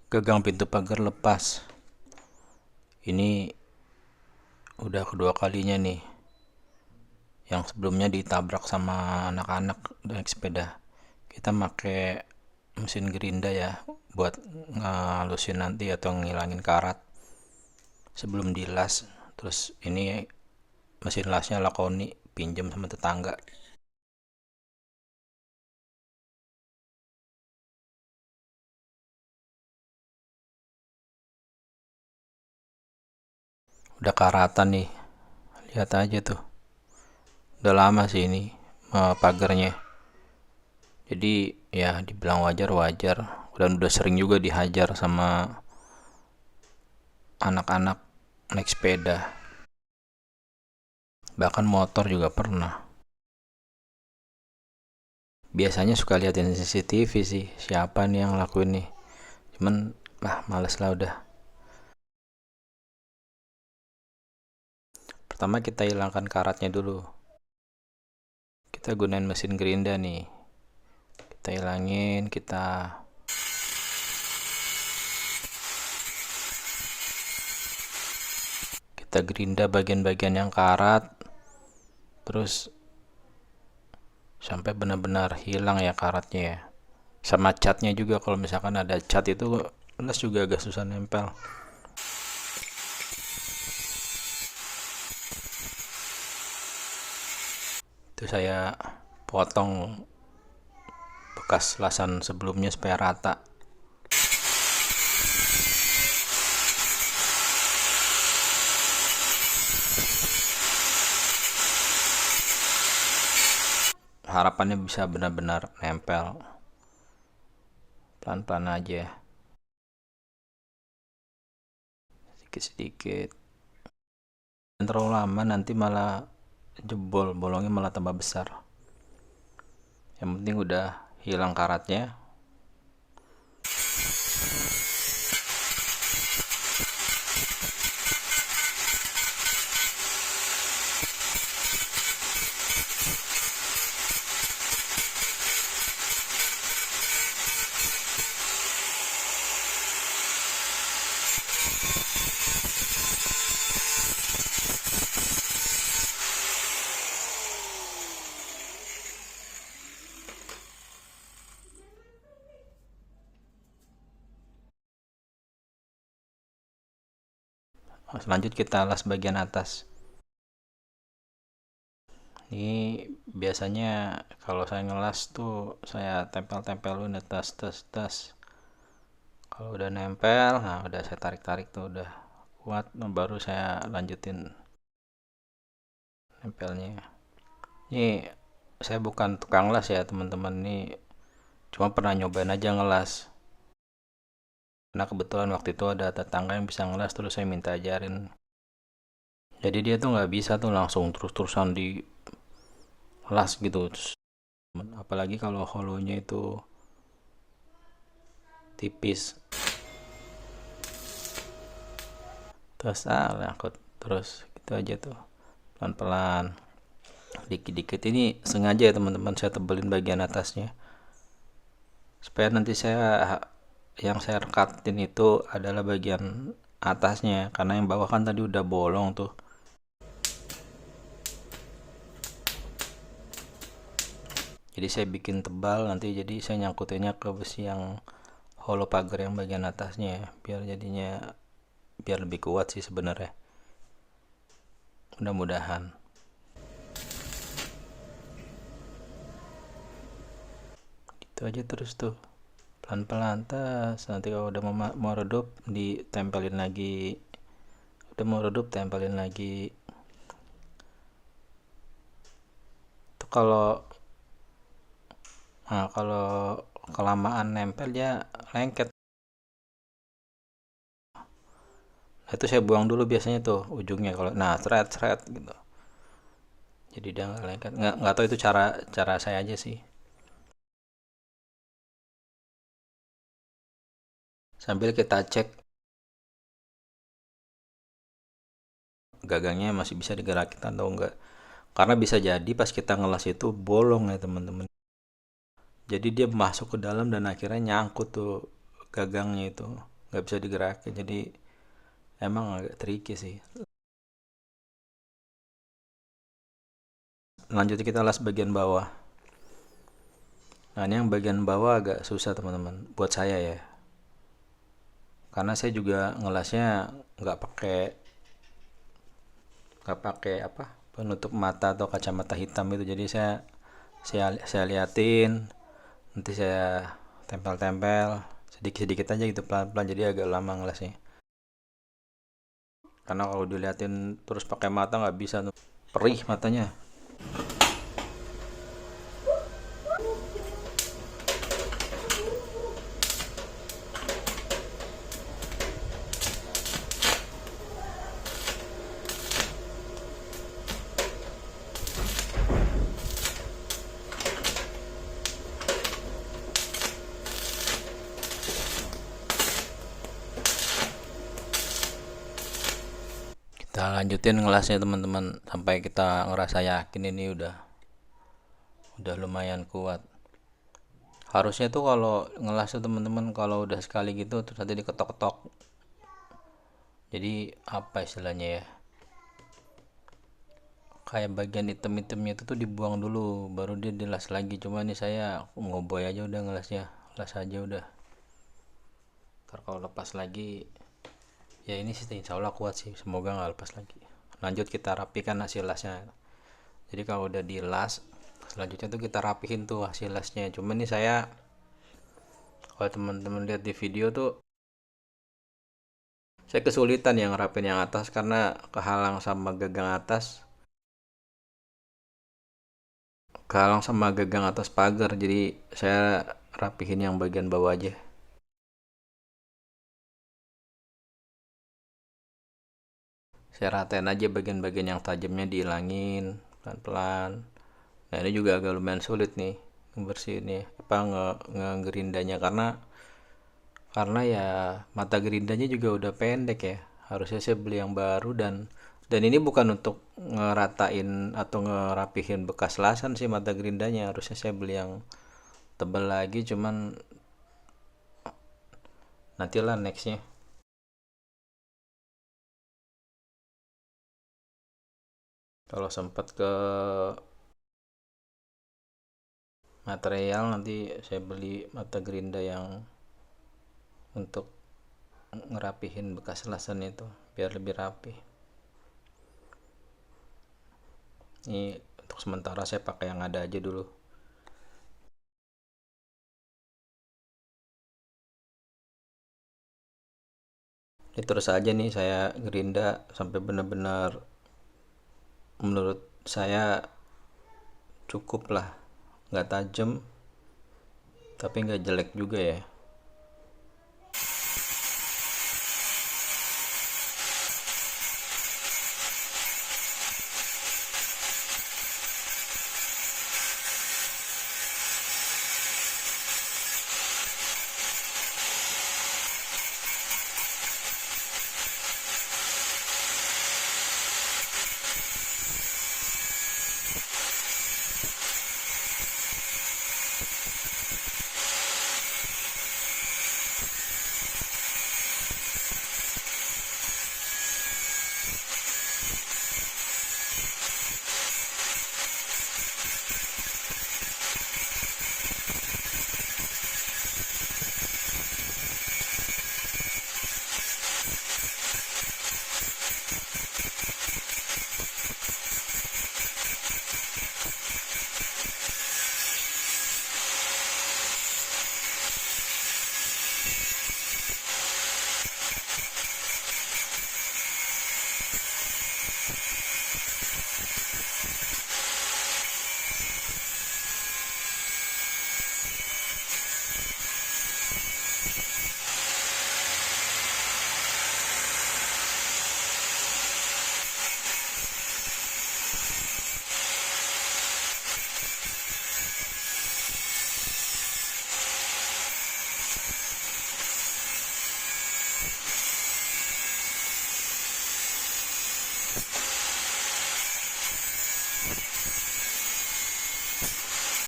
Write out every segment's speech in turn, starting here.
Gagang pintu pagar lepas. Ini udah kedua kalinya nih. Yang sebelumnya ditabrak sama anak-anak naik sepeda. Kita pakai mesin gerinda ya buat ngalusin nanti atau ngilangin karat sebelum dilas. Terus ini mesin lasnya lakoni, pinjam sama tetangga. Udah karatan nih. Lihat aja tuh. Udah lama sih ini pagarnya. Jadi ya dibilang wajar-wajar. Dan udah sering juga dihajar sama anak-anak naik sepeda. Bahkan motor juga pernah. Biasanya suka liatin CCTV sih. Siapa nih yang lakuin nih. Cuman males lah udah. Pertama kita hilangkan karatnya dulu. Kita gunain mesin gerinda nih. Kita hilangin, kita gerinda bagian-bagian yang karat. Terus sampai benar-benar hilang ya karatnya ya. Sama catnya juga, kalau misalkan ada cat itu las juga agak susah nempel. Itu saya potong bekas lasan sebelumnya supaya rata. Harapannya bisa benar-benar nempel. Pelan-pelan aja, sedikit-sedikit. Dan terlalu lama nanti malah jebol, bolongnya malah tambah besar. Yang penting udah hilang karatnya. Selanjut kita las bagian atas. Ini biasanya kalau saya ngelas tuh saya tempel-tempel dulu nih, tas. Kalau udah nempel, nah udah saya tarik-tarik tuh udah kuat, nah baru saya lanjutin nempelnya. Ini saya bukan tukang las ya teman-teman, ini cuma pernah nyobain aja ngelas. Karena kebetulan waktu itu ada tetangga yang bisa ngelas, terus saya minta ajarin. Jadi dia tuh nggak bisa tuh langsung terus-terusan di las gitu. Apalagi kalau holonya itu tipis. Terus angkut terus gitu aja tuh, pelan-pelan, dikit-dikit. Ini sengaja ya teman-teman, saya tebelin bagian atasnya supaya nanti yang saya rekatin itu adalah bagian atasnya, karena yang bawah kan tadi udah bolong tuh. Jadi saya bikin tebal nanti, jadi saya nyangkutinnya ke besi yang holo pagar yang bagian atasnya ya, biar lebih kuat sih sebenarnya, mudah-mudahan. Itu aja terus tuh, pelan-pelan. Tas nanti kalau udah mau redup ditempelin lagi, udah mau redup tempelin lagi. Tuh kalau kelamaan nempel dia lengket. Nah, itu saya buang dulu biasanya tuh ujungnya, kalau thread gitu, jadi dia nggak lengket. Nggak tahu itu cara cara saya aja sih. Sambil kita cek gagangnya masih bisa digerakin atau enggak, karena bisa jadi pas kita ngelas itu bolong ya teman-teman. Jadi dia masuk ke dalam dan akhirnya nyangkut tuh gagangnya itu. nggak bisa digerakin, jadi emang agak tricky sih. Lanjut, kita las bagian bawah. Nah, ini yang bagian bawah agak susah teman-teman buat saya ya, karena saya juga ngelasnya nggak pakai nggak pakai apa, penutup mata atau kacamata hitam itu. Jadi saya liatin, nanti saya tempel-tempel sedikit-sedikit aja gitu, pelan-pelan, jadi agak lama ngelasnya. Karena kalau diliatin terus pakai mata nggak bisa tuh, perih matanya. Kita lanjutin ngelasnya teman-teman sampai kita ngerasa yakin ini udah lumayan kuat. Harusnya tuh kalau ngelas tuh teman-teman, kalau udah sekali gitu terus nanti diketok-ketok, jadi apa istilahnya ya, kayak bagian item-itemnya itu tuh dibuang dulu baru dia dilas lagi. Cuma nih saya ngoboy aja udah ngelasnya, las aja udah. Ntar kalau lepas lagi ya ini sih insya Allah kuat sih, semoga nggak lepas lagi. Lanjut kita rapikan hasil lasnya. Jadi kalau udah dilas, selanjutnya tuh kita rapihin tuh hasil lasnya. Cuma nih saya, kalau teman-teman lihat di video tuh, saya kesulitan yang rapin yang atas karena kehalang sama gagang atas, atas pagar. Jadi saya rapihin yang bagian bawah aja. Saya ratain aja bagian-bagian yang tajamnya, dihilangin pelan-pelan. Nah, ini juga agak lumayan sulit nih ngebersihinnya, apa ngegerindanya, karena ya mata gerindanya juga udah pendek ya. Harusnya saya beli yang baru, dan ini bukan untuk ngeratain atau ngerapihin bekas lasan sih mata gerindanya. Harusnya saya beli yang tebal lagi, cuman nantilah nextnya. Kalau sempat ke material, nanti saya beli mata gerinda yang untuk ngerapihin bekas lasan itu biar lebih rapi. Ini untuk sementara saya pakai yang ada aja dulu. Ini terus aja nih saya gerinda sampai benar-benar menurut saya cukup lah, nggak tajam tapi nggak jelek juga ya.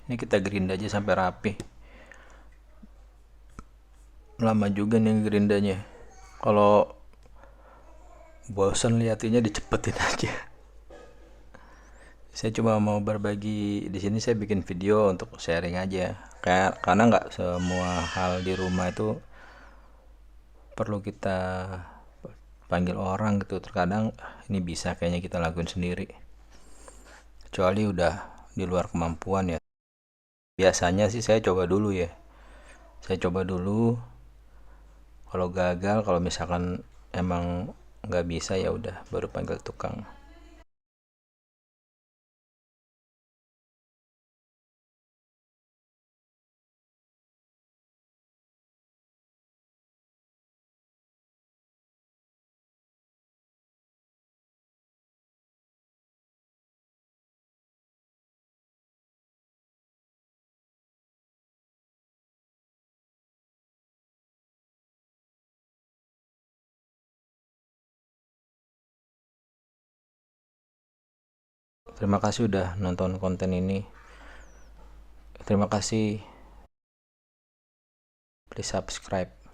Ini kita gerinda aja sampai rapi. lama juga nih gerindanya. Kalau bosan liatinya dicepetin aja. Saya cuma mau berbagi di sini, saya bikin video untuk sharing aja. Kayak karena nggak semua hal di rumah itu perlu kita panggil orang gitu. Terkadang ini bisa kayaknya kita lakuin sendiri. Kecuali udah di luar kemampuan ya. Biasanya sih saya coba dulu ya. Saya coba dulu. Kalau gagal, kalau misalkan emang nggak bisa ya udah baru panggil tukang. Terima kasih udah nonton konten ini. Terima kasih. Please subscribe.